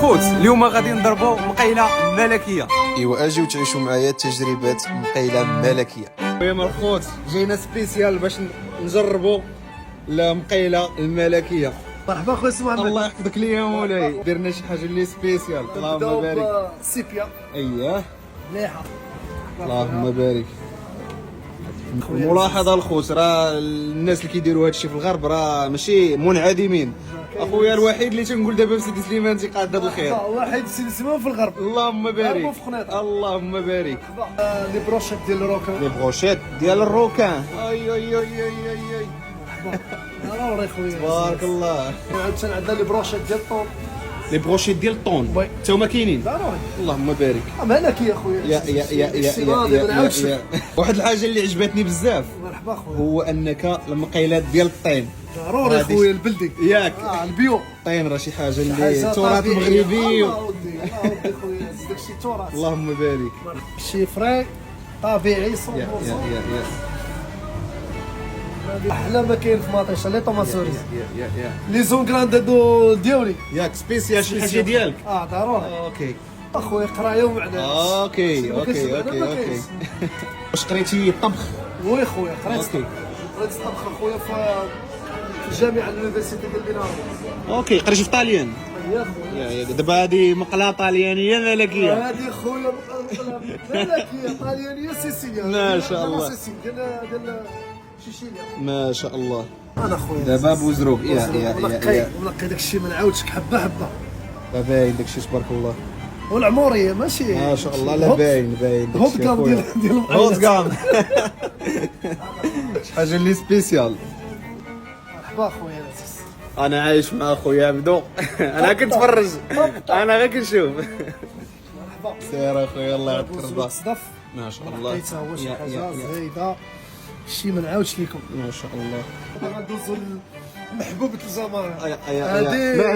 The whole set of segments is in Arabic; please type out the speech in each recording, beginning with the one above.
الخوت اليوم غادي نضربوا مقيله ملكيه. ايوا اجيو تعيشوا معايا تجربه مقيله ملكيه. اليوم الخوت جينا سبيسيال باش نجربوا المقيله الملكيه. مرحبا خويا سي محمد. الله يحفظك ليا مولاي، درنا شي حاجه اللي سبيسيال. اللهم بارك. السيبيا اييه مليحه. اللهم بارك. ملاحظه الخوت، راه الناس اللي كيديروا هادشي في الغرب راه ماشي منعدمين. اخويا الوحيد اللي تنقول دابا بسيدي سليمان تيقاد هذا الخير. واحد سيدي سليمان في الغرب. اللهم بارك. موفقنا. اللهم بارك. لي بروشيت ديال الروكان. لي بروشيت ديال الروكان. اي اي اي اي اي. ضروري خويا. تبارك الله. عاوتاني عندنا لي بروشيت ديال الطون. لي بروشيت ديال الطون وي. تا هما كاينين. ضروري. اللهم بارك. ملكي خويا. يا واحد الحاجه اللي عجبتني بزاف مرحبا خويا. هو انك المقيلات ديال الطين. ضروري خويا البلدي. ياك البيو. الطين راه شي حاجه اللي تراث مغربي. الله ودي خويا داكشي تراث. اللهم بارك. شي فري طبيعي 100%. يا احلى ما كاين في مطيشه لي طوماط سوري. يا لي زونغران ديالي. ياك سبيسيال شي حاجه ديالك. ضروري. اوكي اخويا قرايه ومعنا. اوكي واش قريتي الطبخ؟ وي خويا قريت اوكي الطبخ اخويا في الجامعه اليونيفرسيتي ديال بنارو. اوكي قريتي في طاليان. يا خويا يا دابا هذه مقله طاليانيه ملكيه. هذه خويا ملكيه طاليانيه سيسيليا. ما شاء الله. ديال شيشيليا. ما شاء الله. انا خويا دابا بوزروق. يا منقي داكشي ما نعاودش حبه حبه. لا باين داكشي تبارك الله. والعموريه ماشي ما شاء الله. لا باين هوب كام ديال هوت كام. شي حاجه اللي سبيسيال. مرحبا خويا العزيز. انا عايش مع خويا عبدو. انا كنتفرج، انا غير كنشوف. مرحبا سير اخويا الله يعطيك الرضا. صدف ما شاء الله. لقيتها هو شي حاجه زايده شي ما نعاودش لكم. ما شاء الله. دابا ندوزو محبوبة الجماهير.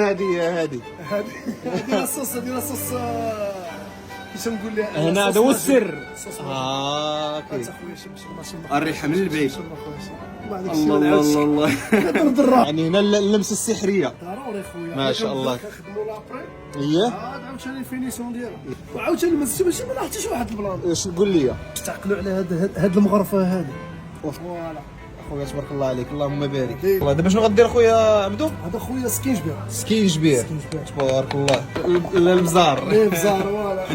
هذه هذه الصوص كيفاش نقول لها هنا هذا هو السر. اوكي. اوكي. الريحه من البعيد. الله الله الله. يعني هنا اللمسه السحريه. ضروري خويا. ما شاء الله. خدموا لابري. اييه. عاوتاني الفينيسيون ديالها. وعاوتاني ماشي ما لاحظتش واحد البلان. اش نقول لي؟ تعقلوا على هاد المغرفه هذه. فوالا. خويا تبارك الله عليك. اللهم بارك. والله دابا شنو غدير خويا عبدو؟ هذا خويا سكين جبير. سكين جبير. تبارك الله. البزار. البزار فوالا.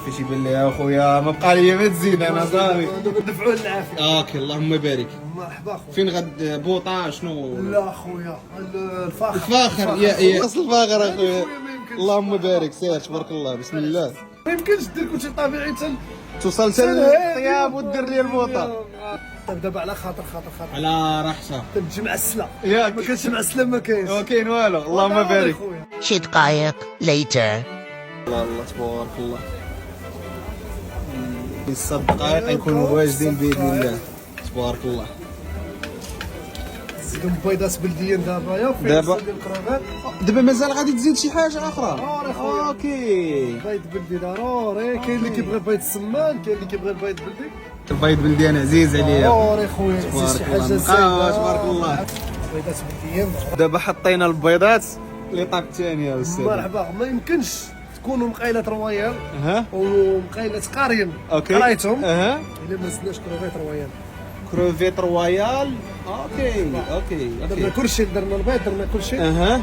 فاش يبان لي اخويا ما بقى لي ما تزيد انا صافي. ندفعوا العافيه. اوكي اللهم بارك. مرحبا خويا. فين غد بوطه شنو؟ لا خويا الفاخر. الفاخر يا اصل الفاخر اخويا. اللهم بارك. سير تبارك الله. بسم الله. ما يمكنش دير كلشي طبيعي توصل حتى للطياب ودير لي البوطه. دابا على خاطر على راحتها تجي معسله. ياك ما كانش معسله ما كاينش. ما كاين والو. اللهم بارك. شي دقايق later. الله تبارك الله. في 6 دقائق يكونوا واجدين باذن الله. تبارك الله. زيدوا بيضات بلديين دابا يا دابا. ديال الكرافات. دابا مازال غادي تزيد شي حاجه اخرى. ضروري خويا. اوكي. بيض بلدي ضروري. كاين اللي كيبغي البيض السمان، كاين اللي كيبغي البيض بلدي. البيض بلدي انا عزيز عليا. ضروري خويا شي حاجه زايده. تبارك الله. بيضات بلديين. دابا حطينا البيضات ليطاب الثانيه استاذ. مرحبا. ما يمكنش تكونوا مقيلة رويال ها ومقيلة قارين. اوكي قرايتهم. اها الا ما زدناش كروفيت رويال. كروفيت رويال. اوكي درنا كلشي. درنا البيض درنا كلشي. اها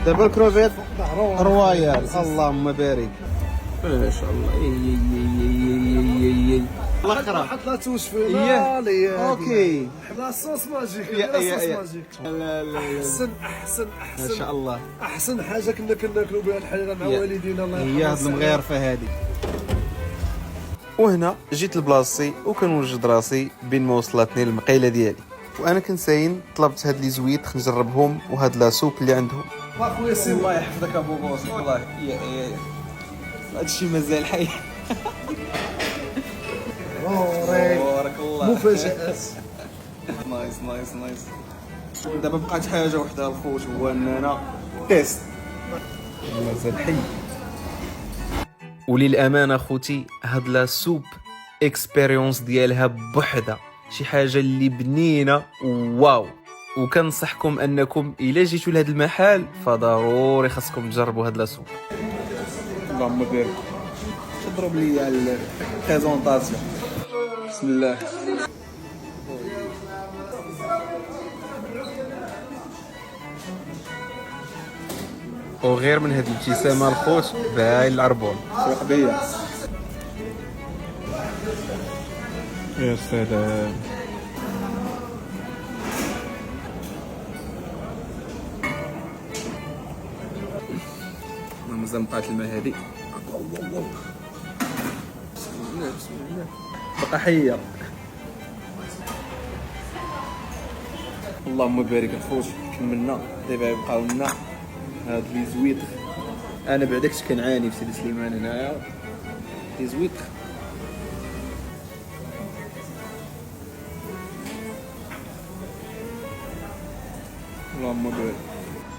دابا الكروفيت ضروري. رويال. اللهم بارك. ما شاء الله. الاخرى حط لا توش فينا. اوكي. لا صوص ماجيك. يا ماجيك. لا احسن ما شاء الله. احسن حاجه كنا كناكلوا بها الحريره مع والدينا الله يرحمهم. هي هاد المغيرفه هادي. وهنا جيت لبلاصتي وكنوجد راسي بين ما وصلتني المقيله ديالي، وانا كنساين طلبت هاد لي زويت نجربهم وهاد لا سوب اللي عندهم. اخويا سي الله يحفظك ابو بوس. والله هادشي مازال حي. بارك الله. مفاجآت. نايس. دابا بقات حاجه وحده الخوت، هو اننا تيست مازال حي. وللامانه خوتي هاد لا سوب اكسبيريونس ديالها بوحدها شي حاجه اللي بنينه واو. وكنصحكم انكم الا جيتوا لهذا المحل فضروري خاصكم تجربوا هاد لا سوب. اللهم بارك. تضرب لي البريزونطاسيون. بسم الله. وغير من هذه الابتسامه الخوت باين العربون. سوق بيا. يا سلام. مازال بقات الماء هذه. بسم الله. بقى حيه. اللهم بارك الخوت. كملنا دابا يبقاو لنا هاد لي زويتر. انا بعداك كنعاني في سيدي سليمان هنايا لي زويتر. اللهم بارك.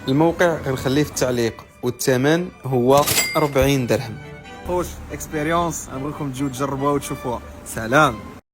الموقع غنخليه في التعليق والثمن هو 40 درهم. خوش اكسبيريونس، نبغيكم تجيو تجربوها وتشوفوها. سلام.